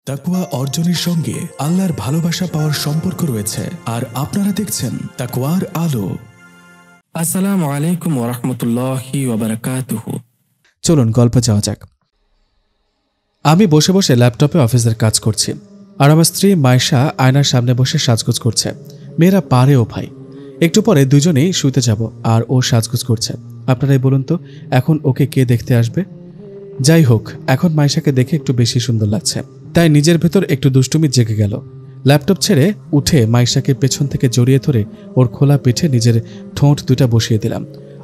তাকওয়া অর্জনের সঙ্গে আল্লাহর ভালোবাসা পাওয়ার সম্পর্ক রয়েছে, আর আপনারা দেখছেন তাকওয়ার আলো। আসসালামু আলাইকুম ওয়া রাহমাতুল্লাহি ওয়া বারাকাতুহু। চলুন গল্প যাওয়া যাক। আমি বসে বসে ল্যাপটপে অফিসের কাজ করছি, আর আমার স্ত্রী মাইশা আয়নার সামনে বসে সাজগোজ করছে। মেয়েরা পারেও ভাই। একটু পরে দুজনেই শুতে যাব, আর ও সাজগোজ করছে। আপনারাই বলুন তো, এখন ওকে কে দেখতে আসবে? যাই হোক, এখন মাইশাকে দেখে একটু বেশি সুন্দর লাগছে, তাই নিজের ভেতর একটু দুষ্টুমি জেগে গেল। ল্যাপটপ ছেড়ে উঠে মাইশাকে পেছন থেকে জড়িয়ে ধরে ওর খোলা পিঠে নিজের ঠোঁট দুটা বসিয়ে দিলাম।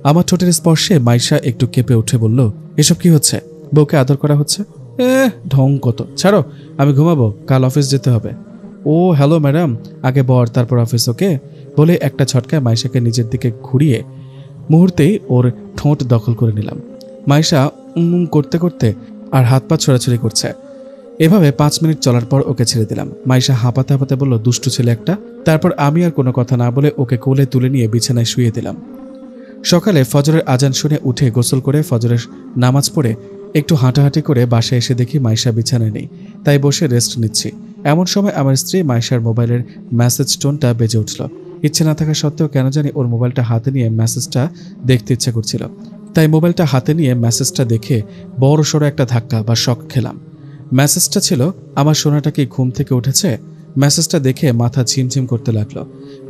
আমার ঠোঁটের স্পর্শে মাইশা একটু কেঁপে উঠে বলল, এসব কি হচ্ছে? বউকে আদর করা হচ্ছে? ঢং কত, ছাড়ো, আমি ঘুমাবো, কাল অফিস যেতে হবে। ও হ্যালো ম্যাডাম, আগে বর তারপর অফিস, ওকে? বলে একটা ছটকায় মাইশাকে নিজের দিকে ঘুরিয়ে মুহূর্তেই ওর ঠোঁট দখল করে নিলাম। মাইশা করতে করতে আর হাত পা ছোড়াছুড়ি করছে। এভাবে 5 মিনিট চলার পর ওকে ছেড়ে দিলাম। মাইশা হাঁপাতে হাঁপাতে বলল, দুষ্টু ছেলে একটা। তারপর আমি আর কোনো কথা না বলে ওকে কোলে তুলে নিয়ে বিছানায় শুয়ে দিলাম। সকালে ফজরের আজান শুনে উঠে গোসল করে ফজরের নামাজ পড়ে একটু হাঁটাহাঁটি করে বাসায় এসে দেখি মাইশা বিছানায় নেই, তাই বসে রেস্ট নিচ্ছি। এমন সময় আমার স্ত্রী মাইশার মোবাইলের মেসেজ টোনটা বেজে উঠল। ইচ্ছে না থাকা সত্ত্বেও কেন জানি ওর মোবাইলটা হাতে নিয়ে মেসেজটা দেখতে ইচ্ছে করছিল, তাই মোবাইলটা হাতে নিয়ে মেসেজটা দেখে বড় সড়ো একটা ধাক্কা বা শক খেলাম। মেসেজটা ছিল, আমার সোনাটা কি ঘুম থেকে উঠেছে? মেসেজটা দেখে মাথা ঝিমঝিম করতে লাগলো।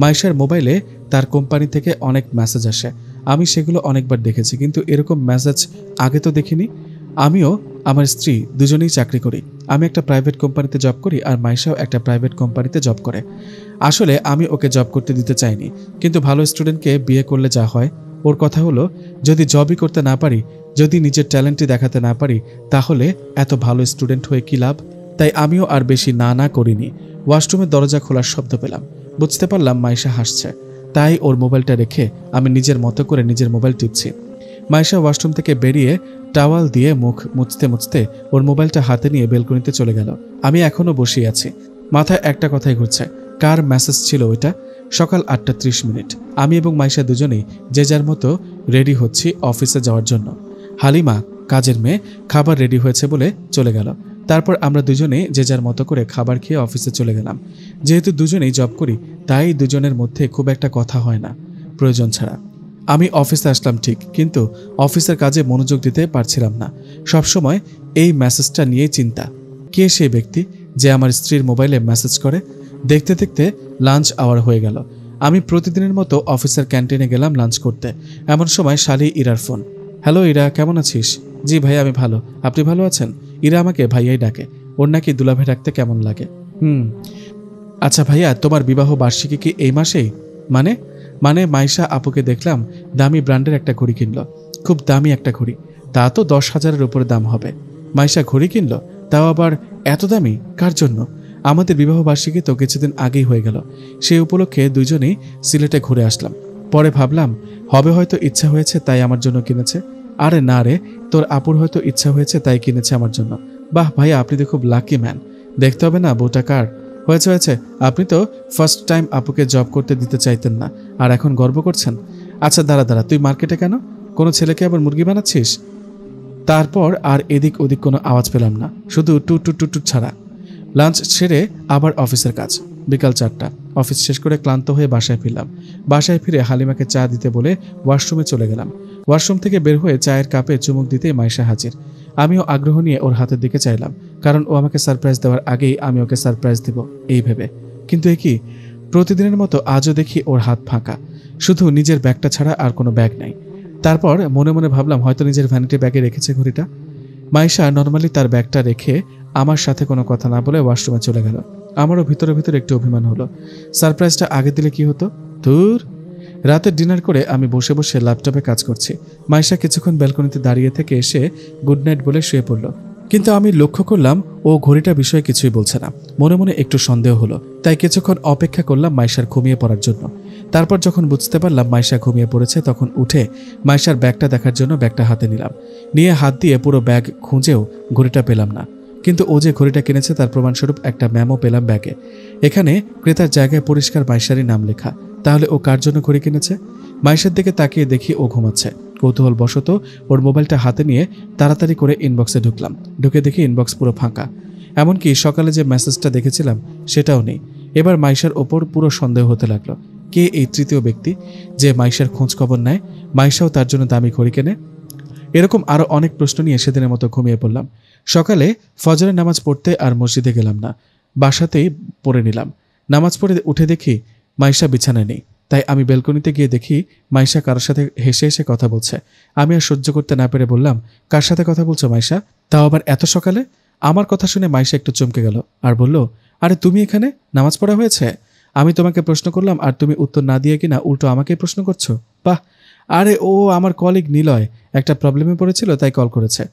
মাইশার মোবাইলে তার কোম্পানি থেকে অনেক মেসেজ আসে, আমি সেগুলো অনেকবার দেখেছি, কিন্তু এরকম মেসেজ আগে তো দেখিনি। আমিও আমার স্ত্রী দুজনেই চাকরি করি। আমি একটা প্রাইভেট কোম্পানিতে জব করি, আর মাইশাও একটা প্রাইভেট কোম্পানিতে জব করে। আসলে আমি ওকে জব করতে দিতে চাইনি, কিন্তু ভালো স্টুডেন্টকে বিয়ে করলে যা হয়, ওর কথা হলো যদি জবই করতে না পারি, যদি নিজের ট্যালেন্টই দেখাতে না পারি, তাহলে এত ভালো স্টুডেন্ট হয়ে কি লাভ? তাই আমিও আর বেশি না করিনি। ওয়াশরুমের দরজা খোলার শব্দ পেলাম, বুঝতে পারলাম মাইশা হাসছে। তাই ওর মোবাইলটা রেখে আমি নিজের মতো করে নিজের মোবাইল টিপছি। মাইশা ওয়াশরুম থেকে বেরিয়ে টাওয়াল দিয়ে মুখ মুছতে মুছতে ওর মোবাইলটা হাতে নিয়ে বেলকনিতে চলে গেল। আমি এখনো বসে আছি, মাথায় একটা কথাই ঘুরছে, কার মেসেজ ছিল ওইটা? সকাল 8:30। আমি এবং মাইশা দুজনেই যে যার মতো রেডি হচ্ছি অফিসে যাওয়ার জন্য। হালিমা, কাজের মেয়ে, খাবার রেডি হয়েছে বলে চলে গেল। তারপর আমরা দুজনে যে যার মতো করে খাবার খেয়ে অফিসে চলে গেলাম। যেহেতু দুজনেই জব করি, তাই দুজনের মধ্যে খুব একটা কথা হয় না প্রয়োজন ছাড়া। আমি অফিসে আসলাম ঠিক, কিন্তু অফিসের কাজে মনোযোগ দিতে পারছিলাম না। সবসময় এই মেসেজটা নিয়েই চিন্তা, কে সেই ব্যক্তি যে আমার স্ত্রীর মোবাইলে মেসেজ করে? দেখতে দেখতে লাঞ্চ আওয়ার হয়ে গেল। আমি প্রতিদিনের মতো অফিসের ক্যান্টিনে গেলাম লাঞ্চ করতে। এমন সময় শালি ইরার ফোন। হ্যালো ইরা, কেমন আছিস? জি ভাই, আমি ভালো, আপনি ভালো আছেন? ইরা আমাকে ভাইয়াই ডাকে, ওর নাকি দুলাভাই ডাকতে কেমন লাগে। আচ্ছা ভাইয়া, তোমার বিবাহ বার্ষিকী কি এই মাসেই? মানে মানে মাইশা আপুকে দেখলাম দামি ব্র্যান্ডের একটা ঘড়ি কিনলো, খুব দামি একটা ঘড়ি, তা তো 10,000-এর উপরে দাম হবে। মাইশা ঘড়ি কিনলো, তাও আবার এত দামি? কার জন্য? আমাদের বিবাহ বার্ষিকী তো কিছুদিন আগেই হয়ে গেল, সেই উপলক্ষে দুজনেই সিলেটে ঘুরে আসলাম। পরে ভাবলাম হবে হয়তো ইচ্ছা হয়েছে তাই আমার জন্য কিনেছে। আরে না রে, তোর আপুর হয়তো ইচ্ছা হয়েছে তাই কিনেছে আমার জন্য। বাহ ভাইয়া, আপনি তো খুব লাকি ম্যান। দেখতে হবে না বউটা কার? হয়েছে, আপনি তো ফার্স্ট টাইম আপুকে জব করতে দিতে চাইতেন না, আর এখন গর্ব করছেন। আচ্ছা দাঁড়া, তুই মার্কেটে কেন? কোনো ছেলেকে আবার মুরগি বানাচ্ছিস? তারপর আর এদিক ওদিক কোনো আওয়াজ পেলাম না, শুধু টু ছাড়া। লাঞ্চ সেরে আবার অফিসের কাজ। বিকাল 4টা। অফিস শেষ করে ক্লান্ত হয়ে বাসায় ফিরলাম। বাসায় ফিরে হালিমাকে চা দিতে বলে ওয়াশরুমে চলে গেলাম। ওয়াশরুম থেকে বের হয়ে চায়ের কাপে চুমুক দিতেই মাইশা হাজির। আমিও আগ্রহ নিয়ে ওর হাতের দিকে চাইলাম, কারণ ও আমাকে সারপ্রাইজ দেওয়ার আগেই আমি ওকে সারপ্রাইজ দিব এই ভেবে। কিন্তু এ কি, প্রতিদিনের মতো আজও দেখি ওর হাত ফাঁকা, শুধু নিজের ব্যাগটা ছাড়া আর কোনো ব্যাগ নাই। তারপর মনে মনে ভাবলাম হয়তো নিজের ভ্যানিটি ব্যাগে রেখেছে ঘড়িটা। মাইশা নর্মালি তার ব্যাগটা রেখে আমার সাথে কোনো কথা না বলে ওয়াশরুমে চলে গেল। আমারও ভিতরে ভিতরে একটু অভিমান হলো, সারপ্রাইজটা আগে দিলে কি হতো। ধুর। রাতের ডিনার করে আমি বসে বসে ল্যাপটপে কাজ করছি। মাইশা কিছুক্ষণ ব্যালকনিতে দাঁড়িয়ে থেকে এসে গুড নাইট বলে শুয়ে পড়ল, কিন্তু আমি লক্ষ্য করলাম ও ঘড়িটা বিষয়ে কিছুই বলছে না। মনে মনে একটু সন্দেহ হলো, তাই কিছুক্ষণ অপেক্ষা করলাম মাইশার ঘুমিয়ে পড়ার জন্য। তারপর যখন বুঝতে পারলাম মাইশা ঘুমিয়ে পড়েছে, তখন উঠে মাইশার ব্যাগটা দেখার জন্য ব্যাগটা হাতে নিলাম। নিয়ে হাত দিয়ে পুরো ব্যাগ খুঁজেও ঘড়িটা পেলাম না, কিন্তু ও যে ঘড়িটা কিনেছে তার প্রমাণস্বরূপ একটা মেমো পেলাম ব্যাগে। এখানে ক্রেতার জায়গায় পরিষ্কার মাইশারই নাম লেখা। তাহলে ও কার জন্য ঘড়ি কিনেছে? মাইশার দিকে তাকিয়ে দেখি ও ঘুমাচ্ছে। কৌতূহল বশত ওর মোবাইলটা হাতে নিয়ে তাড়াতাড়ি করে ইনবক্সে ঢুকলাম। ঢুকে দেখি ইনবক্স পুরো ফাঁকা। এমনকি সকালে যে মেসেজটা দেখেছিলাম সেটাও নেই। এবার মাইশার ওপর পুরো সন্দেহ হতে লাগলো, কে এই তৃতীয় ব্যক্তি যে মাইশার খোঁজ খবর নেয়, মাইশাও তার জন্য দামি ঘড়ি কেনে। এরকম আরও অনেক প্রশ্ন নিয়ে সেদিনের মতো ঘুমিয়ে পড়লাম। সকালে ফজরের নামাজ পড়তে আর মসজিদে গেলাম না, বাসাতেই পড়ে নিলাম। নামাজ পড়ে উঠে দেখি মাইশা বিছানায় নেই। তাই আমি বেলকনিতে গিয়ে দেখি মাইশা কারোর সাথে হেসে হেসে কথা বলছে। আমি আর সহ্য করতে না পেরে বললাম, কার সাথে কথা বলছো মাইশা, তাও আবার এত সকালে? আমার কথা শুনে মাইশা একটু চমকে গেল আর বলল, আরে তুমি এখানে, নামাজ পড়া হয়েছে? আমি তোমাকে প্রশ্ন করলাম আর তুমি উত্তর না দিয়ে কিনা উল্টো আমাকেই প্রশ্ন করছো। বাহ! আরে ও আমার কলিগ নিলয়, একটা প্রবলেমে পড়েছিল তাই কল করেছে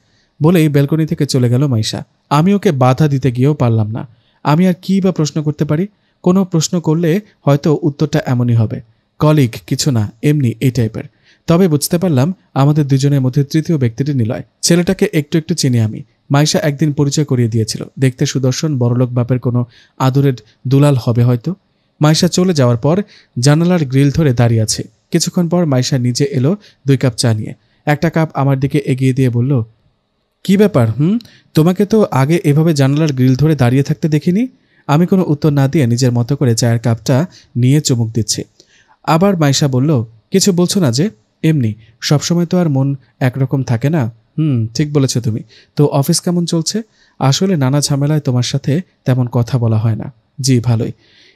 বলেই বেলকনি থেকে চলে গেল মাইশা। আমি ওকে বাধা দিতে গিয়েও পারলাম না। আমি আর কী বা প্রশ্ন করতে পারি? কোনো প্রশ্ন করলে হয়তো উত্তরটা এমনই হবে, কলিগ কিছু না, এমনি এই টাইপের। তবে বুঝতে পারলাম আমাদের দুজনের মধ্যে তৃতীয় ব্যক্তিটি নিলয়। ছেলেটাকে একটু একটু চিনি আমি। মাইশা একদিন পরিচয় করিয়ে দিয়েছিল, দেখতে সুদর্শন, বড়লোক বাপের কোনো আদরের দুলাল হবে হয়তো। মাইশা চলে যাওয়ার পর জানালার গ্রিল ধরে দাঁড়িয়ে আছে। কিছুক্ষণ পর মাইশা নিজে এলো 2 কাপ চা নিয়ে। একটা কাপ আমার দিকে এগিয়ে দিয়ে বলল, কি ব্যাপার? তোমাকে তো আগে এভাবে জানালার গ্রিল ধরে দাঁড়িয়ে থাকতে দেখিনি। আমি কোনো উত্তর না দিয়ে নিজের মতো করে চায়ের কাপটা নিয়ে চুমুক দিচ্ছি। আবার মাইশা বলল, কিছু বলছো না যে? এমনি, সবসময় তো আর মন একরকম থাকে না। ঠিক বলেছো তুমি। তো অফিস কেমন চলছে? আসলে নানা ঝামেলায় তোমার সাথে তেমন কথা বলা হয় না। জি ভালোই।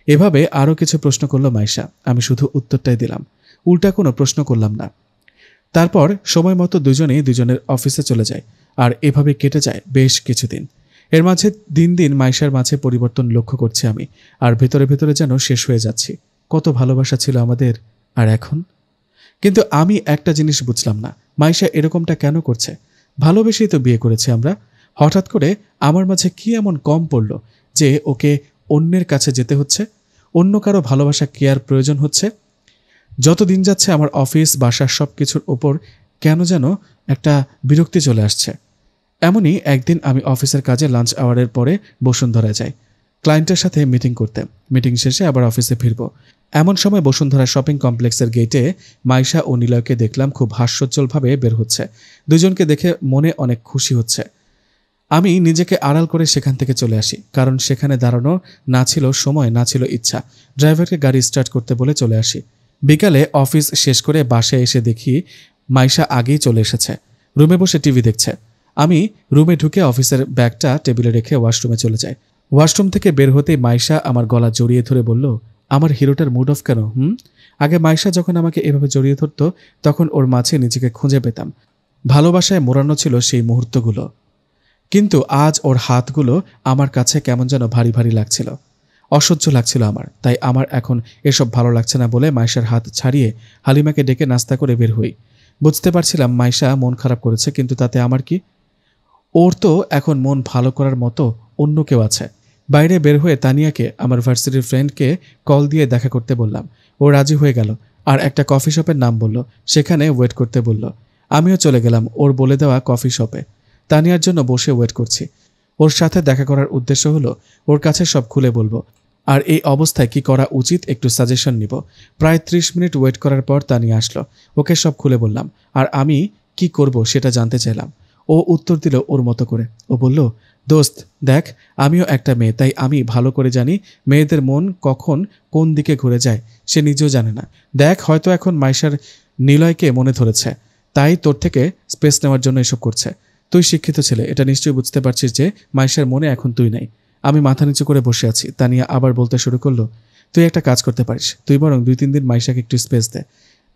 এভাবে আরও কিছু প্রশ্ন করলো মাইশা। আমি শুধু উত্তরটাই দিলাম, উল্টা কোনো প্রশ্ন করলাম না। তারপর সময় মতো দুজনেই দুজনের অফিসে চলে যায়। আর এভাবে কেটে যায় বেশ কিছুদিন। এর মাঝে দিন দিন মাইশার মাঝে পরিবর্তন লক্ষ্য করছি আমি। আর ভেতরে ভেতরে যেন শেষ হয়ে যাচ্ছি। কত ভালোবাসা ছিল আমাদের, আর এখন? কিন্তু আমি একটা জিনিস বুঝলাম না, মাইশা এরকমটা কেন করছে? ভালোবেসেই তো বিয়ে করেছি আমরা। হঠাৎ করে আমার মাঝে কি এমন কম পড়ল যে ওকে অন্যের কাছে যেতে হচ্ছে, অন্য কারো ভালোবাসা কেয়ার প্রয়োজন হচ্ছে? যত দিন যাচ্ছে আমার অফিস বাসার সব কিছুর ওপর কেন যেন একটা বিরক্তি চলে আসছে। এমনই একদিন আমি অফিসের কাজে লাঞ্চ আওয়ারের পরে বসুন্ধরা যাই ক্লায়েন্টের সাথে মিটিং করতে। মিটিং শেষে আবার অফিসে ফিরব। এমন সময় বসুন্ধরা শপিং কমপ্লেক্সের গেটে মাইশা ও নিলয়কে দেখলাম খুব হাস্যোজ্জ্বলভাবে বের হচ্ছে। দুজনকে দেখে মনে অনেক খুশি হচ্ছে। আমি নিজেকে আড়াল করে সেখান থেকে চলে আসি, কারণ সেখানে দাঁড়ানো না ছিল সময়, না ছিল ইচ্ছা। ড্রাইভারকে গাড়ি স্টার্ট করতে বলে চলে আসি। বিকালে অফিস শেষ করে বাসায় এসে দেখি মাইশা আগেই চলে এসেছে, রুমে বসে টিভি দেখছে। আমি রুমে ঢুকে অফিসের ব্যাগটা টেবিলে রেখে ওয়াশরুমে চলে যাই। ওয়াশরুম থেকে বের হতেই মাইশা আমার গলা জড়িয়ে ধরে বলল, আমার হিরোটার মুড অফ কেন? আগে মাইশা যখন আমাকে এভাবে জড়িয়ে ধরতো তখন ওর মাঝে নিজেকে খুঁজে পেতাম। ভালোবাসায় মোড়ানো ছিল সেই মুহূর্তগুলো। কিন্তু আজ ওর হাতগুলো আমার কাছে কেমন যেন ভারী ভারী লাগছিল, অসহ্য লাগছিল আমার। তাই আমার এখন এসব ভালো লাগছে না বলে মাইশার হাত ছাড়িয়ে হালিমাকে ডেকে নাস্তা করে বের হই। বুঝতে পারছিলাম মাইশা মন খারাপ করেছে, কিন্তু তাতে আমার কি? ওর তো এখন মন ভালো করার মতো অন্য কেউ আছে। বাইরে বের হয়ে তানিয়াকে, আমার ভার্সিটির ফ্রেন্ডকে কল দিয়ে দেখা করতে বললাম। ও রাজি হয়ে গেল আর একটা কফি শপের নাম বলল, সেখানে ওয়েট করতে বলল। আমিও চলে গেলাম ওর বলে দেওয়া কফি শপে। তানিয়ার জন্য বসে ওয়েট করছি। ওর সাথে দেখা করার উদ্দেশ্য হলো ওর কাছে সব খুলে বলবো, আর এই অবস্থায় কি করা উচিত একটু সাজেশন নিব। প্রায় 30 মিনিট ওয়েট করার পর তানিয়া আসলো। ওকে সব খুলে বললাম আর আমি কি করব সেটা জানতে চাইলাম। ও উত্তর দিল ওর মতো করে। ও বলল, দোস্ত দেখ, আমিও একটা মেয়ে, তাই আমি ভালো করে জানি মেয়েদের মন কখন কোন দিকে ঘুরে যায় সে নিজেও জানে না। দেখ, হয়তো এখন মাইশার নিলয়কে মনে ধরেছে, তাই তোর থেকে স্পেস নেওয়ার জন্য এসব করছে। তুই শিক্ষিত ছেলে, এটা নিশ্চয়ই বুঝতে পারছিস যে মাইশার মনে এখন তুই নাই। আমি মাথা নিচু করে বসে আছি। তানিয়া আবার বলতে শুরু করলো, তুই একটা কাজ করতে পারিস, তুই বরং 2-3 দিন মাইশাকে একটু স্পেস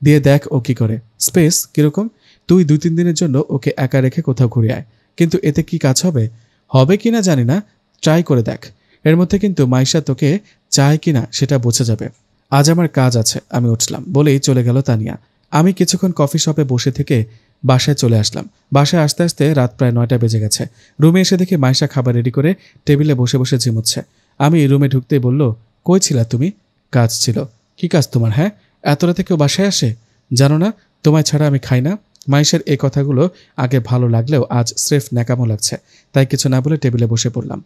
দিয়ে দেখ ও কি করে। স্পেস কিরকম? তুই 2-3 দিনের জন্য ওকে একা রেখে কোথাও ঘুরে আয়। কিন্তু এতে কি কাজ হবে? হবে কিনা জানি না, ট্রাই করে দেখ। এর মধ্যে কিন্তু মাইশা তোকে চায় কিনা সেটা বোঝা যাবে। আজ আমার কাজ আছে, আমি উঠলাম বলেই চলে গেল তানিয়া। আমি কিছুক্ষণ কফি শপে বসে থেকে বাসায় চলে আসলাম। বাসায় আসতে আসতে রাত প্রায় 9টা বেজে গেছে। রুমে এসে দেখি মাইশা খাবার রেডি করে টেবিলে বসে বসে ঝিমুচ্ছে। আমি রুমে ঢুকতেই বলল, কই ছিলা তুমি? কাজ ছিল। কি কাজ তোমার? হ্যাঁ, এত রাতে কেউ বাসায় আসে? জানো না তোমায় ছাড়া আমি খাই না? মাইশার এই কথাগুলো আগে ভালো লাগলেও আজ স্রেফ ন্যাকামো লাগছে, তাই কিছু না বলে টেবিলে বসে পড়লাম।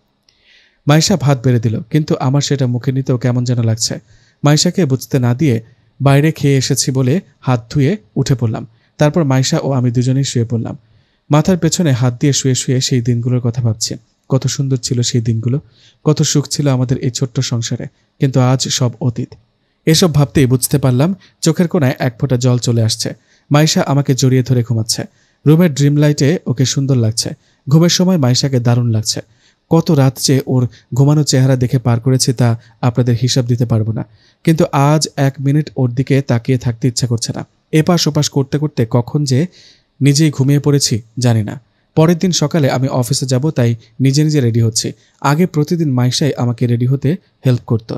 মাইশা ভাত বেড়ে দিল, কিন্তু আমার সেটা মুখে নিতেও কেমন যেন লাগছে। মাইশাকে বুঝতে না দিয়ে বাইরে খেয়ে এসেছি বলে হাত ধুয়ে উঠে পড়লাম। তারপর মাইশা ও আমি দুজনেই শুয়ে পড়লাম। মাথার পেছনে হাত দিয়ে শুয়ে শুয়ে সেই দিনগুলোর কথা ভাবছি। কত সুন্দর ছিল সেই দিনগুলো, কত সুখ ছিল আমাদের এই ছোট্ট সংসারে, কিন্তু আজ সব অতীত। এসব ভাবতেই বুঝতে পারলাম চোখের কোণায় এক ফোঁটা জল চলে আসছে। মাইশা আমাকে জড়িয়ে ধরে ঘুমাচ্ছে। রুমের ড্রিম লাইটে ওকে সুন্দর লাগছে। ঘুমের সময় মাইশাকে দারুণ লাগছে। কত রাত যে ওর ঘুমানো চেহারা দেখে পার করেছি তা আপনাদের হিসাব দিতে পারবো না, কিন্তু আজ 1 মিনিট ওর দিকে তাকিয়ে থাকতে ইচ্ছা করছে না। এপাশ ওপাশ করতে করতে কখন যে নিজেই ঘুমিয়ে পড়েছি জানি না। পরের দিন সকালে আমি অফিসে যাব, তাই নিজে নিজে রেডি হচ্ছি। আগে প্রতিদিন মাইশাই আমাকে রেডি হতে হেল্প করত,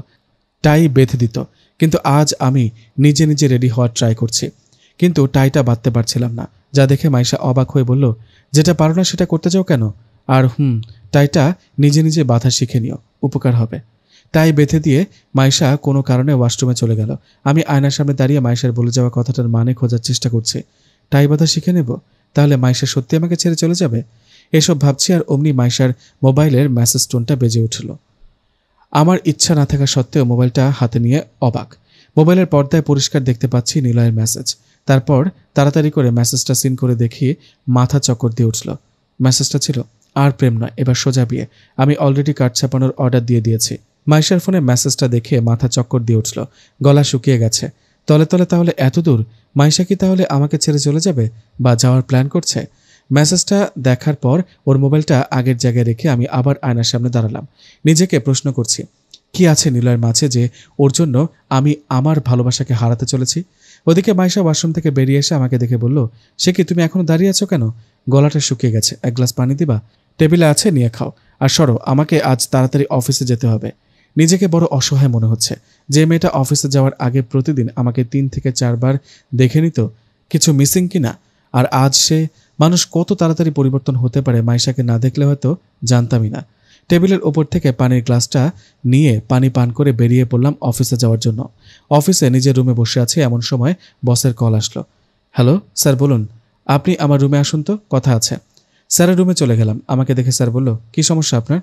টাই বেঁধে দিত, কিন্তু আজ আমি নিজে নিজে রেডি হওয়ার ট্রাই করছি, কিন্তু টাইটা বাঁধতে পারছিলাম না। যা দেখে মাইশা অবাক হয়ে বলল, যেটা পারো না সেটা করতে যাও কেন? আর টাইটা নিজে নিজে বাঁধা শিখে নিও, উপকার হবে। টাই বেঁধে দিয়ে মাইশা কোনো কারণে ওয়াশরুমে চলে গেল। আমি আয়নার সামনে দাঁড়িয়ে মাইশার বলে যাওয়া কথাটার মানে খোঁজার চেষ্টা করছি। টাই বাঁধা শিখে নেব, তাহলে মাইশা সত্যি আমাকে ছেড়ে চলে যাবে? এসব ভাবছি, আর অমনি মাইশার মোবাইলের মেসেজ টোনটা বেজে উঠল। আমার ইচ্ছা না থাকা সত্ত্বেও মোবাইলটা হাতে নিয়ে অবাক। মোবাইলের পর্দায় পরিষ্কার দেখতে পাচ্ছি নিলয়ের মেসেজ। তারপর তাড়াতাড়ি করে মেসেজটা সিন করে দেখি মাথা চক্কর দিয়ে উঠল। মেসেজটা ছিল, আর প্রেম নয়, এবার সোজা বিয়ে। আমি অলরেডি কার্ড ছাপানোর অর্ডার দিয়ে দিয়েছি। মাইশার ফোনে মেসেজটা দেখে মাথা চক্কর দিয়ে উঠল, গলা শুকিয়ে গেছে। তলে তলে তাহলে এত দূর? মাইশা কি তাহলে আমাকে ছেড়ে চলে যাবে বা যাওয়ার প্ল্যান করছে? মেসেজটা দেখার পর ওর মোবাইলটা আগের জায়গায় রেখে আমি আবার আয়নার সামনে দাঁড়ালাম। নিজেকে প্রশ্ন করছি, কি আছে নিলয়ের মাঝে যে ওর জন্য আমি আমার ভালোবাসাকে হারাতে চলেছি? ওদিকে মাইশা ওয়াশরুম থেকে বেরিয়ে এসে আমাকে দেখে বলল, সে কি, তুমি এখনো দাঁড়িয়ে আছো কেন? গলাটা শুকিয়ে গেছে, 1 গ্লাস পানি দিবা? টেবিলে আছে, নিয়ে খাও। আর সরো, আমাকে আজ তাড়াতাড়ি অফিসে যেতে হবে। নিজেকে বড় অসহায় মনে হচ্ছে। যে মেয়েটা অফিসে যাওয়ার আগে প্রতিদিন আমাকে 3 থেকে 4 বার দেখে নিত কিছু মিসিং কিনা, আর আজ সে মানুষ কত তাড়াতাড়ি পরিবর্তন হতে পারে মাইশাকে না দেখলে হয়তো জানতামই না। টেবিলের ওপর থেকে পানির গ্লাসটা নিয়ে পানি পান করে বেরিয়ে পড়লাম অফিসে যাওয়ার জন্য। অফিসে নিজের রুমে বসে আছি, এমন সময় বসের কল আসলো। হ্যালো স্যার, বলুন। আপনি আমার রুমে আসুন তো, কথা আছে। স্যারের রুমে চলে গেলাম। আমাকে দেখে স্যার বলল, কি সমস্যা আপনার?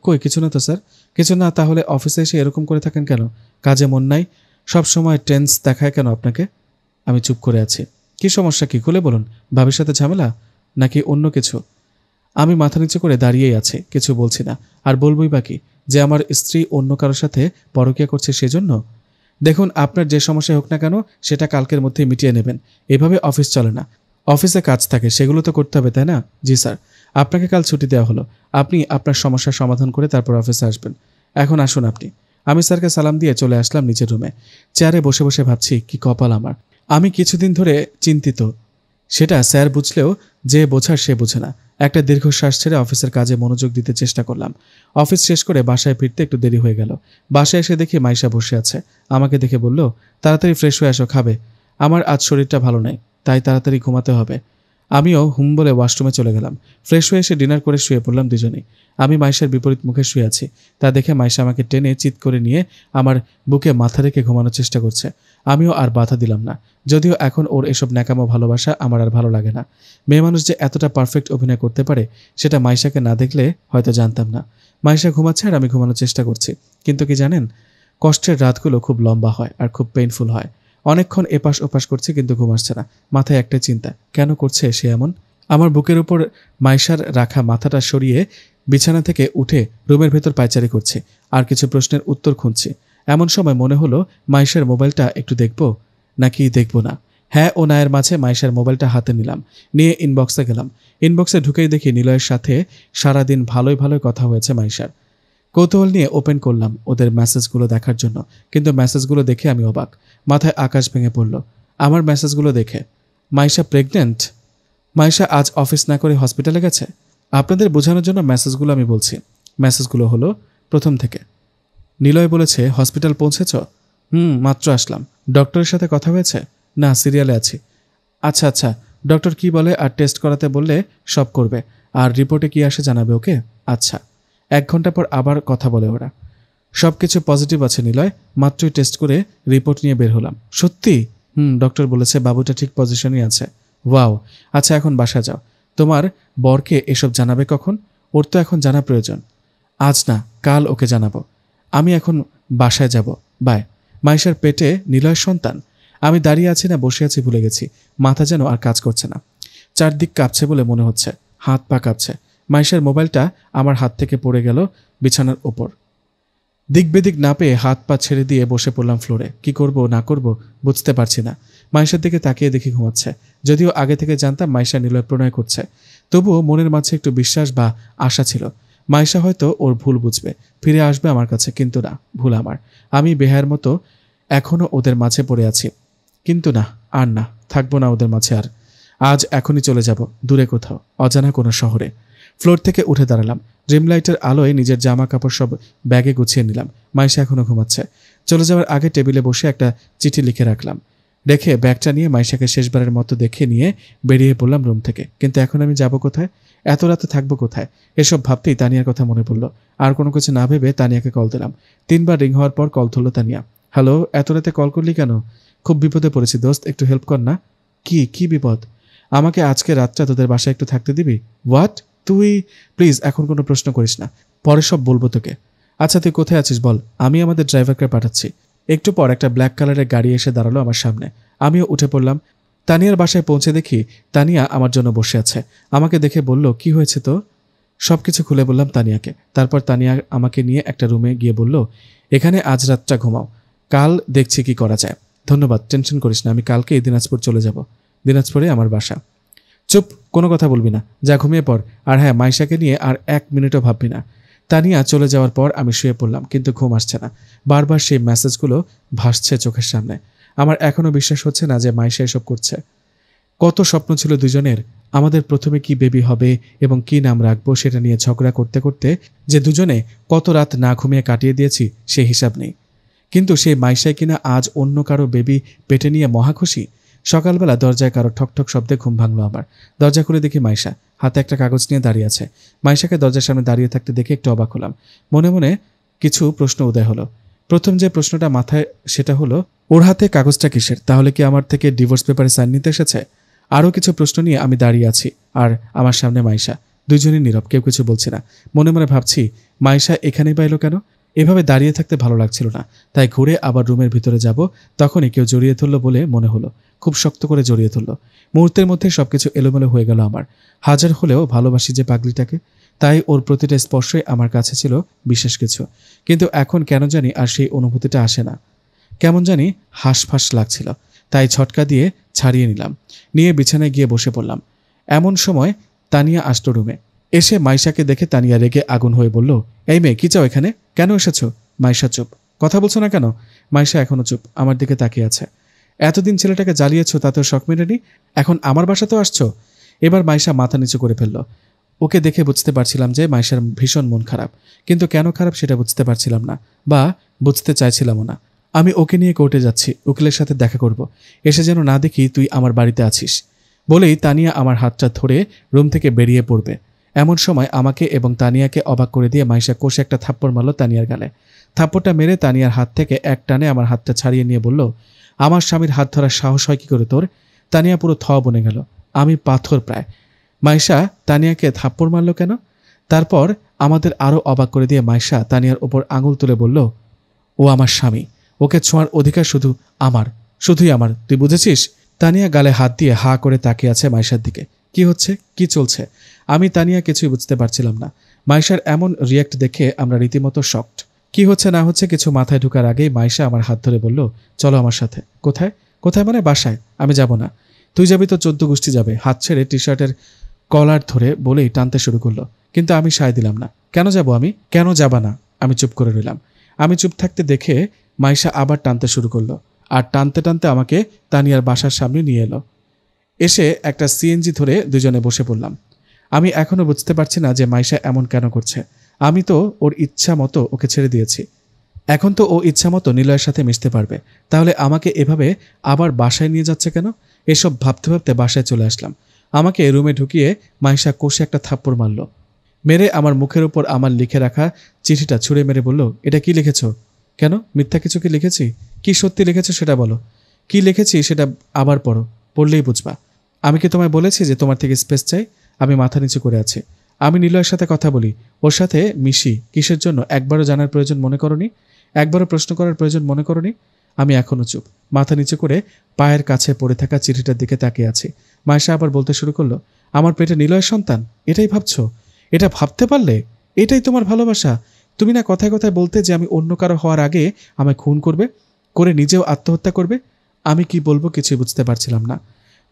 কই কিছু না তো স্যার। কিছু না, তাহলে অফিসে এসে এরকম করে থাকেন কেন? কাজে মন নাই? সব সময় টেন্স দেখায় কেন আপনাকে? আমি চুপ করে আছি। কি সমস্যা, কি খুলে বলুন। ভাবির সাথে ঝামেলা নাকি অন্য কিছু? আমি মাথা নিচু করে দাঁড়িয়েই আছি, কিছু বলছি না। আর বলবই বাকি যে আমার স্ত্রী অন্য কারোর সাথে পরকীয়া করছে সেজন্য? দেখুন, আপনার যে সমস্যা হোক না কেন সেটা কালকের মধ্যে মিটিয়ে নেবেন। এভাবে অফিস চলে না। অফিসে কাজ থাকে, সেগুলো তো করতে হবে, তাই না? জি স্যার। আপনাকে কাল ছুটি দেওয়া হলো। আপনি আপনার সমস্যার সমাধান করে তারপর অফিসে আসবেন। এখন আসুন আপনি। আমি স্যারকে সালাম দিয়ে চলে আসলাম নিজের রুমে। চেয়ারে বসে বসে ভাবছি, কি কপাল আমার। আমি কিছুদিন ধরে চিন্তিত, সেটা স্যার বুঝলেও যে বোঝার সে বোঝে না। একটা দীর্ঘশ্বাস ছেড়ে অফিসের কাজে মনোযোগ দিতে চেষ্টা করলাম। অফিস শেষ করে বাসায় ফিরতে একটু দেরি হয়ে গেল। বাসায় এসে দেখি মাইশা বসে আছে। আমাকে দেখে বলল, তাড়াতাড়ি ফ্রেশ হয়ে আসো, খাবে। আমার আজ শরীরটা ভালো নেই, তাই তাড়াতাড়ি ঘুমাতে হবে। আমিও বলে ওয়াশরুমে চলে গেলাম। ফ্রেশ হয়ে এসে ডিনার করে শুয়ে পড়লাম দুজনেই। আমি মাইশার বিপরীত মুখে শুয়ে আছি। তা দেখে মাইশা আমাকে টেনে চিৎ করে নিয়ে আমার বুকে মাথা রেখে ঘুমানোর চেষ্টা করছে। আমিও আর বাধা দিলাম না, যদিও এখন ওর এসব ন্যাকামো ভালোবাসা আমার আর ভালো লাগে না। মেয়ে মানুষ যে এতটা পারফেক্ট অভিনয় করতে পারে সেটা মাইশাকে না দেখলে হয়তো জানতাম না। মাইশা ঘুমাচ্ছে আর আমি ঘুমানোর চেষ্টা করছি, কিন্তু কি জানেন, কষ্টের রাতগুলো খুব লম্বা হয় আর খুব পেইনফুল হয়। অনেকক্ষণ এপাশ ওপাশ করছে কিন্তু ঘুম আসছে না। মাথায় একটা চিন্তা, কেন করছে সে এমন? আমার বুকের উপর মাইশার রাখা মাথাটা সরিয়ে বিছানা থেকে উঠে রুমের ভেতর পায়চারি করছে আর কিছু প্রশ্নের উত্তর খুঁজছে। এমন সময় মনে হলো মাইশার মোবাইলটা একটু দেখবো নাকি দেখবো না। হ্যাঁ ও নায়ের মাঝে মাইশার মোবাইলটা হাতে নিলাম, নিয়ে ইনবক্সে গেলাম। ইনবক্সে ঢুকেই দেখি নিলয়ের সাথে সারাদিন ভালোই ভালোই কথা হয়েছে মাইশার। কৌতূহল নিয়ে ওপেন করলাম ওদের মেসেজগুলো দেখার জন্য, কিন্তু মেসেজগুলো দেখে আমি অবাক। মাথায় আকাশ ভেঙে পড়ল আমার মেসেজগুলো দেখে। মাইশা প্রেগন্যান্ট। মাইশা আজ অফিস না করে হসপিটালে গেছে। আপনাদের বোঝানোর জন্য মেসেজগুলো আমি বলছি। মেসেজগুলো হলো প্রথম থেকে। নিলয় বলেছে, হসপিটাল পৌঁছেছ? মাত্র আসলাম। ডক্টরের সাথে কথা হয়েছে? না, সিরিয়ালে আছি। আচ্ছা আচ্ছা, ডক্টর কি বলে আর টেস্ট করাতে বললে সব করবে, আর রিপোর্টে কি আসে জানাবে, ওকে? আচ্ছা। 1 ঘন্টা পর আবার কথা বলে ওরা। সব কিছু পজিটিভ আছে নিলয়, মাত্রই টেস্ট করে রিপোর্ট নিয়ে বের হলাম। সত্যি? ডক্টর বলেছে বাবুটা ঠিক পজিশনই আছে। ওয়াও। আচ্ছা, এখন বাসা যাও। তোমার বরকে এসব জানাবে কখন? ওর তো এখন জানা প্রয়োজন। আজ না, কাল ওকে জানাবো। আমি এখন বাসায় যাব, বাই। মাইশার পেটে নিলয়ের সন্তান। আমি দাঁড়িয়ে আছি না বসে আছি ভুলে গেছি। মাথা যেন আর কাজ করছে না। চারদিক কাঁপছে বলে মনে হচ্ছে, হাত পা কাঁপছে। মাইশার মোবাইলটা আমার হাত থেকে পড়ে গেল বিছানার ওপর। দিক বেদিক না পেয়ে হাত পা ছেড়ে দিয়ে বসে পড়লাম ফ্লোরে। কি করব না করব বুঝতে পারছি না। মাইশার দিকে তাকিয়ে দেখি ঘুমাচ্ছে। যদিও আগে থেকে জানতাম মাইশা নিলয় প্রণয় করছে, তবুও মনের মাঝে একটু বিশ্বাস বা আশা ছিল মাইশা হয়তো ওর ভুল বুঝবে, ফিরে আসবে আমার কাছে। কিন্তু না, ভুল আমার। আমি বেহায়ের মতো এখনও ওদের মাঝে পড়ে আছি। কিন্তু না, আর না, থাকবো না ওদের মাঝে আর। আজ এখনই চলে যাব দূরে কোথাও, অজানা কোনো শহরে। ফ্লোর থেকে উঠে দাঁড়ালাম। ড্রিম লাইটের আলোয় নিজের জামা কাপড় সব ব্যাগে গুছিয়ে নিলাম। মাইশা এখনো ঘুমাচ্ছে। চলে যাওয়ার আগে টেবিলে বসে একটা চিঠি লিখে রাখলাম। রেখে ব্যাগটা নিয়ে মাইশাকে শেষবারের মতো দেখে নিয়ে বেরিয়ে পড়লাম রুম থেকে। কিন্তু এখন আমি যাব কোথায়? এত রাতে থাকবো কোথায়? এসব ভাবতেই তানিয়ার কথা মনে পড়ল। আর কোনো কিছু না ভেবে তানিয়াকে কল দিলাম। 3 বার রিং হওয়ার পর কল ধরল তানিয়া। হ্যালো, এত রাতে কল করলি কেন? খুব বিপদে পড়েছি দোস্ত, একটু হেল্প কর না। কি বিপদ? আমাকে আজকে রাতটা তোদের বাসায় একটু থাকতে দিবি? হোয়াট? তুই প্লিজ এখন কোনো প্রশ্ন করিস না, পরে সব বলবো তোকে। আচ্ছা তুই কোথায় আছিস বল, আমি আমাদের ড্রাইভারকে পাঠাচ্ছি। একটু পর একটা ব্ল্যাক কালারের গাড়ি এসে দাঁড়ালো আমার সামনে। আমিও উঠে পড়লাম। তানিয়ার বাসায় পৌঁছে দেখি তানিয়া আমার জন্য বসে আছে। আমাকে দেখে বলল, কি হয়েছে তো? সবকিছু খুলে বললাম তানিয়াকে। তারপর তানিয়া আমাকে নিয়ে একটা রুমে গিয়ে বলল, এখানে আজ রাতটা ঘুমাও, কাল দেখছি কি করা যায়। ধন্যবাদ, টেনশন করিস না, আমি কালকেই দিনাজপুর চলে যাব। দিনাজপুরে আমার বাসা। চুপ, কোনো কথা বলবি না, যা ঘুমিয়ে পড়। আর হ্যাঁ, মাইশাকে নিয়ে আর 1 মিনিটও ভাববি না। তানিয়া চলে যাওয়ার পর আমি শুয়ে পড়লাম, কিন্তু ঘুম আসছে না। বারবার সেই মেসেজগুলো ভাসছে চোখের সামনে। আমার এখনো বিশ্বাস হচ্ছে না যে মাইশা এসব করছে। কত স্বপ্ন ছিল দুজনের, আমাদের প্রথমে কি বেবি হবে এবং কি নাম রাখবো সেটা নিয়ে ঝগড়া করতে করতে যে দুজনে কত রাত না ঘুমিয়ে কাটিয়ে দিয়েছি সে হিসাব নেই। কিন্তু সেই মাইশাই কিনা আজ অন্য কারো বেবি পেটে নিয়ে মহা খুশি। সকালবেলা দরজায় কারো ঠকঠক শব্দে ঘুম ভাঙলো আমার। দরজা খুলে দেখি মাইশা হাতে একটা কাগজ নিয়ে দাঁড়িয়ে আছে। মাইশাকে দরজার সামনে দাঁড়িয়ে থাকতে দেখে একটু অবাক হলাম। মনে মনে কিছু প্রশ্ন উদয় হলো। প্রথম যে প্রশ্নটা মাথায় সেটা হলো, ওর হাতে কাগজটা কিসের? তাহলে কি আমার থেকে ডিভোর্স পেপারে সাইন নিতে এসেছে? আরও কিছু প্রশ্ন নিয়ে আমি দাঁড়িয়ে আছি, আর আমার সামনে মাইশা। দুইজনই নীরব, কেউ কিছু বলছি না। মনে মনে ভাবছি, মাইশা এখানেই পাইল কেন? এভাবে দাঁড়িয়ে থাকতে ভালো লাগছিল না, তাই ঘুরে আবার রুমের ভিতরে যাব। তখনই কেউ জড়িয়ে ধরল বলে মনে হলো, খুব শক্ত করে জড়িয়ে ধরল। মুহূর্তের মধ্যে সবকিছু এলোমেলো হয়ে গেল আমার। হাজার হলেও ভালোবাসি যে পাগলিটাকে, তাই ওর প্রতিটা স্পর্শই আমার কাছে ছিল বিশেষ কিছু। কিন্তু এখন কেন জানি আর সেই অনুভূতিটা আসে না। কেমন জানি হাঁসফাঁস লাগছিল, তাই ঝটকা দিয়ে ছাড়িয়ে নিলাম। নিয়ে বিছানায় গিয়ে বসে পড়লাম। এমন সময় তানিয়া আসতো রুমে। এসে মাইশাকে দেখে তানিয়া রেগে আগুন হয়ে বলল, এই মেয়ে, কি চাও এখানে? কেন এসেছো? মাইশা চুপ। কথা বলছো না কেন? মাইশা এখনো চুপ, আমার দিকে তাকিয়ে আছে। এতদিন ছেলেটাকে জ্বালিয়েছো, তাতেও শখ মেটেনি, এখন আমার বাসাতেও আসছো? এবার মাইশা মাথা নিচু করে ফেলল। ওকে দেখে বুঝতে পারছিলাম যে মাইশার ভীষণ মন খারাপ, কিন্তু কেন খারাপ সেটা বুঝতে পারছিলাম না, বা বুঝতে চাইছিলামও না। আমি ওকে নিয়ে কোর্টে যাচ্ছি, উকিলের সাথে দেখা করব, এসে যেন না দেখি তুই আমার বাড়িতে আছিস। বলেই তানিয়া আমার হাতটা ধরে রুম থেকে বেরিয়ে পড়বে। এমন সময় আমাকে এবং তানিয়াকে অবাক করে দিয়ে মাইশা কষে একটা থাপ্পড় মারল তানিয়ার গালে। থাপ্পড়টা মেরে তানিয়ার হাত থেকে এক টানে আমার হাতটা ছাড়িয়ে নিয়ে বলল, আমার স্বামীর হাত ধরার সাহস হয় কি করে তোর? তানিয়া পুরো থ বনে গেল, আমি পাথর প্রায়। মাইশা তানিয়াকে থাপ্পড় মারল কেন? তারপর আমাদের আরও অবাক করে দিয়ে মাইশা তানিয়ার ওপর আঙুল তুলে বলল, ও আমার স্বামী, ওকে ছোঁয়ার অধিকার শুধু আমার, শুধুই আমার, তুই বুঝেছিস? তানিয়া গালে হাত দিয়ে হা করে তাকিয়ে আছে মাইশার দিকে। কি হচ্ছে, কি চলছে? আমি তানিয়া কিছুই বুঝতে পারছিলাম না। মাইশার এমন রিয়্যাক্ট দেখে আমরা রীতিমতো শকড। কি হচ্ছে না হচ্ছে কিছু মাথায় ঢোকার আগেই মাইশা আমার হাত ধরে বলল, চলো আমার সাথে। কোথায়? কোথায় মানে বাসায়। আমি যাব না। তুই যাবি তো 14 গোষ্ঠী যাবে। হাত ছেড়ে টি শার্টের কলার ধরে বলেই টানতে শুরু করলো, কিন্তু আমি সায় দিলাম না। কেন যাব আমি? কেন যাবা না? আমি চুপ করে রইলাম। আমি চুপ থাকতে দেখে মাইশা আবার টানতে শুরু করলো, আর টানতে টানতে আমাকে তানিয়ার বাসার সামনে নিয়ে এলো। এসে একটা সিএনজি ধরে দুজনে বসে পড়লাম। আমি এখনো বুঝতে পারছি না যে মাইশা এমন কেন করছে। আমি তো ওর ইচ্ছা মতো ওকে ছেড়ে দিয়েছি। এখন তো ও ইচ্ছা মতো নিলয়ের সাথে মিশতে পারবে, তাহলে আমাকে এভাবে আবার বাসায় নিয়ে যাচ্ছে কেন? এসব ভাবতে ভাবতে বাসায় চলে আসলাম। আমাকে রুমে ঢুকিয়ে মাইশা কষে একটা থাপ্পড় মারল। মেরে আমার মুখের উপর আমার লিখে রাখা চিঠিটা ছুঁড়ে মেরে বলল, এটা কি লিখেছ? কেন, মিথ্যা কিছু কি লিখেছি? কি সত্যি লিখেছ সেটা বলো। কি লিখেছি সেটা আবার পড়ো, পড়লেই বুঝবা। আমি কি তোমায় বলেছি যে তোমার থেকে স্পেস চাই? আমি মাথা নিচু করে আছি। আমি নিলয়ের সাথে কথা বলি, ওর সাথে মিশি, কিসের জন্য একবারও জানার প্রয়োজন মনে করনি? একবারও প্রশ্ন করার প্রয়োজন মনে করনি? আমি এখনো চুপ, মাথা নিচু করে পায়ের কাছে পড়ে থাকা চিঠিটার দিকে তাকিয়ে আছি। মাইশা আবার বলতে শুরু করলো, আমার পেটে নিলয়ের সন্তান, এটাই ভাবছো? এটা ভাবতে পারলে? এটাই তোমার ভালোবাসা? তুমি না কথায় কথায় বলতে যে আমি অন্য কারো হওয়ার আগে আমায় খুন করবে, করে নিজেও আত্মহত্যা করবে। আমি কি বলবো কিছুই বুঝতে পারছিলাম না,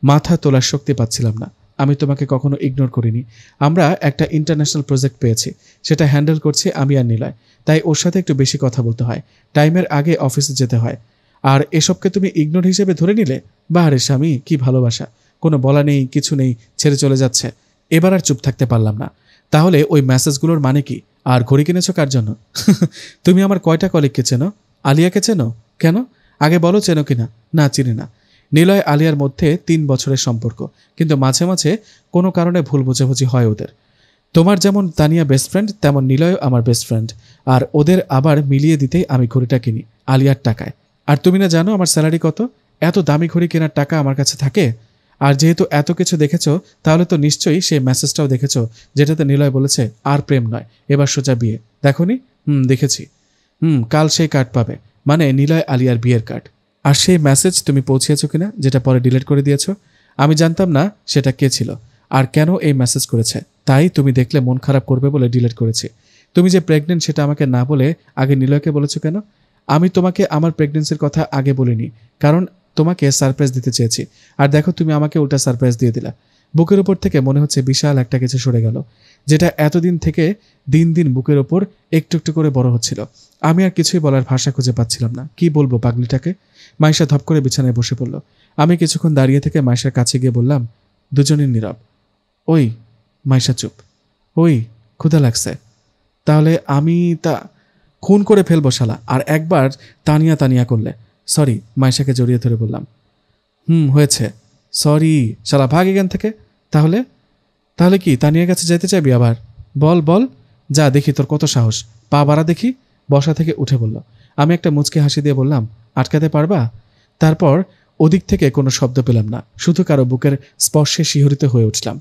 মাথা তোলার শক্তি পাচ্ছিলাম না। আমি তোমাকে কখনো ইগনোর করিনি। আমরা একটা ইন্টারন্যাশনাল প্রজেক্ট পেয়েছি, সেটা হ্যান্ডেল করছি আমি আর নিলয়, তাই ওর সাথে একটু বেশি কথা বলতে হয়, টাইমের আগে অফিসে যেতে হয়। আর এসবকে তুমি ইগনোর হিসেবে ধরে নিলে? বাহারে স্বামী, কি ভালোবাসা! কোনো বলা নেই, কিছু নেই, ছেড়ে চলে যাচ্ছে। এবার আর চুপ থাকতে পারলাম না। তাহলে ওই মেসেজগুলোর মানে কি? আর ঘড়ি কিনেছো কার জন্য? তুমি আমার কয়টা কলিগকে চেনো? আলিয়াকে চেনো? কেন আগে বলো, চেনো কিনা? না, চিনি না। নিলয় আলিয়ার মধ্যে 3 বছরের সম্পর্ক, কিন্তু মাঝে মাঝে কোনো কারণে ভুল বোঝাবুঝি হয় ওদের। তোমার যেমন তানিয়া বেস্ট ফ্রেন্ড, তেমন নিলয় আমার বেস্ট ফ্রেন্ড। আর ওদের আবার মিলিয়ে দিতেই আমি ঘড়িটা কিনি আলিয়ার টাকায়। আর তুমি না জানো আমার স্যালারি কত? এত দামি ঘড়ি কেনার টাকা আমার কাছে থাকে? আর যেহেতু এত কিছু দেখেছো, তাহলে তো নিশ্চয়ই সেই মেসেজটাও দেখেছো, যেটাতে নিলয় বলেছে আর প্রেম নয়, এবার সোজা বিয়ে। দেখোনি? দেখেছি। কাল সেই কার্ড পাবে, মানে নিলয় আলিয়ার বিয়ের কার্ড। আর সেই মেসেজ তুমি পৌঁছিয়েছো কিনা, যেটা পরে ডিলিট করে দিয়েছো? আমি জানতাম না সেটা কে ছিল আর কেন এই মেসেজ করেছে, তাই তুমি দেখলে মন খারাপ করবে বলে ডিলিট করেছি। তুমি যে প্রেগনেন্ট সেটা আমাকে না বলে আগে নিলয়কে বলেছো কেন? আমি তোমাকে আমার প্রেগনেন্সির কথা আগে বলিনি, কারণ তোমাকে সারপ্রাইজ দিতে চেয়েছি। আর দেখো, তুমি আমাকে উল্টা সারপ্রাইজ দিয়ে দিলা। বুকের ওপর থেকে মনে হচ্ছে বিশাল একটা কিছু সরে গেল, যেটা এতদিন থেকে দিন দিন বুকের ওপর একটু একটু করে বড় হচ্ছিল। আমি আর কিছুই বলার ভাষা খুঁজে পাচ্ছিলাম না। কি বলবো পাগলিটাকে? মাইশা ধপ করে বিছানায় বসে পড়ল। আমি কিছুক্ষণ দাঁড়িয়ে থেকে মাইশার কাছে গিয়ে বললাম, দুজনই নীরব। ওই মাইশা চুপ। ওই ক্ষুধা লাগছে? তাহলে আমি খুন করে ফেলবো শালা। আর একবার তানিয়া তানিয়া করলে। সরি, মাইশাকে জড়িয়ে ধরে বললাম। হয়েছে, সরি শালা, ভাগ এখান থেকে। তাহলে তাহলে কি তানিয়ার কাছে যেতে চাইবি আবার? বল বল, যা দেখি তোর কত সাহস, পা বাড়া দেখি। বসা থেকে উঠে বলল। আমি একটা মুচকি হাসি দিয়ে বললাম, আটকাতে পারবা? তারপর ওদিক থেকে কোনো শব্দ পেলাম না, শুধু কারো বুকের স্পর্শে শিহরিত হয়ে উঠলাম।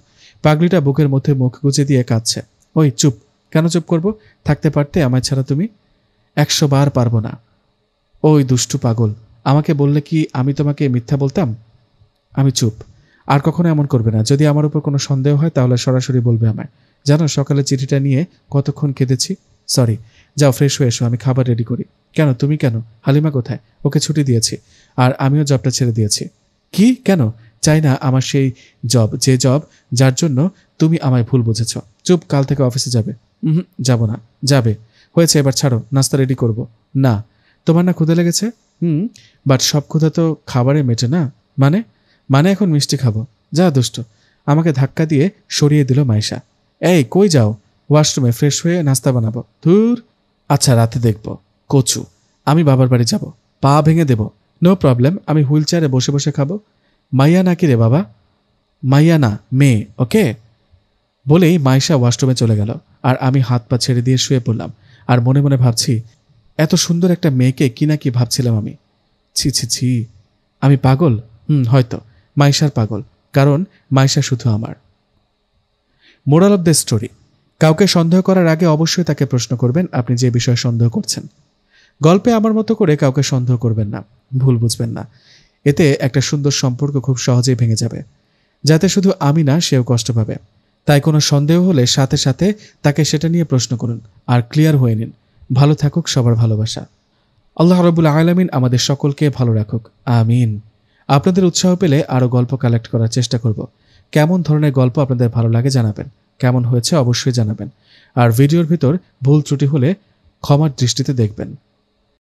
পাগলিটা বুকের মধ্যে মুখ গুজে দিয়ে কাঁদছে। ওই চুপ, কেন চুপ করব? থাকতে পারতে আমায় ছাড়া তুমি? 100 বার পারবো না। ওই দুষ্টু পাগল, আমাকে বললে কি আমি তোমাকে মিথ্যা বলতাম? আমি চুপ। আর কখনো এমন করবে না। যদি আমার উপর কোনো সন্দেহ হয় তাহলে সরাসরি বলবে আমায়। জানো সকালে চিঠিটা নিয়ে কতক্ষণ কেঁদেছি? সরি, যাও ফ্রেশ হয়ে এসো, আমি খাবার রেডি করি। কেন? তুমি কেন? হালিমা কোথায়? ওকে ছুটি দিয়েছি, আর আমিও জবটা ছেড়ে দিয়েছি। কি? কেন? চাই না আমার সেই জব, যে জব যার জন্য তুমি আমায় ভুল বুঝেছ। চুপ, কাল থেকে অফিসে যাবে? যাব না। যাবে। হয়েছে, এবার ছাড়ো, নাস্তা রেডি করব। না। তোমার না ক্ষুধা লেগেছে? বাট সব ক্ষুধা তো খাবারে মেটে না। মানে এখন মিষ্টি খাবো। যা দুষ্ট। আমাকে ধাক্কা দিয়ে সরিয়ে দিল মাইশা। এই কই যাও? ওয়াশরুমে ফ্রেশ হয়ে নাস্তা বানাবো। ধুর। আচ্ছা, রাতে দেখব। কচু। আমি বাবার বাড়ি যাব, পা ভেঙে দেব। নো প্রবলেম, আমি হুইল চেয়ারে বসে বসে খাবো। মাইয়া নাকি রে বাবা? মাইয়া না, মেয়ে। ওকে। বলেই মাইশা ওয়াশরুমে চলে গেল, আর আমি হাত পা ছেড়ে দিয়ে শুয়ে পড়লাম। আর মনে মনে ভাবছি, এত সুন্দর একটা মেয়েকে কি না কি ভাবছিলাম আমি। ছি ছি ছি, আমি পাগল। হয়তো মাইশার পাগল, কারণ মাইশা শুধু আমার। মোরাল অফ দ্য স্টোরি, কাউকে সন্দেহ করার আগে অবশ্যই তাকে প্রশ্ন করবেন আপনি যে বিষয়ে সন্দেহ করছেন। গল্পে আমার মতো করে কাউকে সন্দেহ করবেন না, ভুল বুঝবেন না। এতে একটা সুন্দর সম্পর্ক খুব সহজেই ভেঙে যাবে, যাতে শুধু আমি না, সেও কষ্ট পাবে। তাই কোনো সন্দেহ হলে সাথে সাথে তাকে সেটা নিয়ে প্রশ্ন করুন আর ক্লিয়ার হয়ে নিন। ভালো থাকুক সবার ভালোবাসা। আল্লাহ রাব্বুল আলামিন আমাদের সকলকে ভালো রাখুক, আমিন। আপনাদের উৎসাহ পেলে আরও গল্প কালেক্ট করার চেষ্টা করব। কেমন ধরনের গল্প আপনাদের ভালো লাগে জানাবেন, কেমন হয়েছে অবশ্যই জানাবেন। আর ভিডিওর ভিতর ভুল ত্রুটি হলে ক্ষমার দৃষ্টিতে দেখবেন।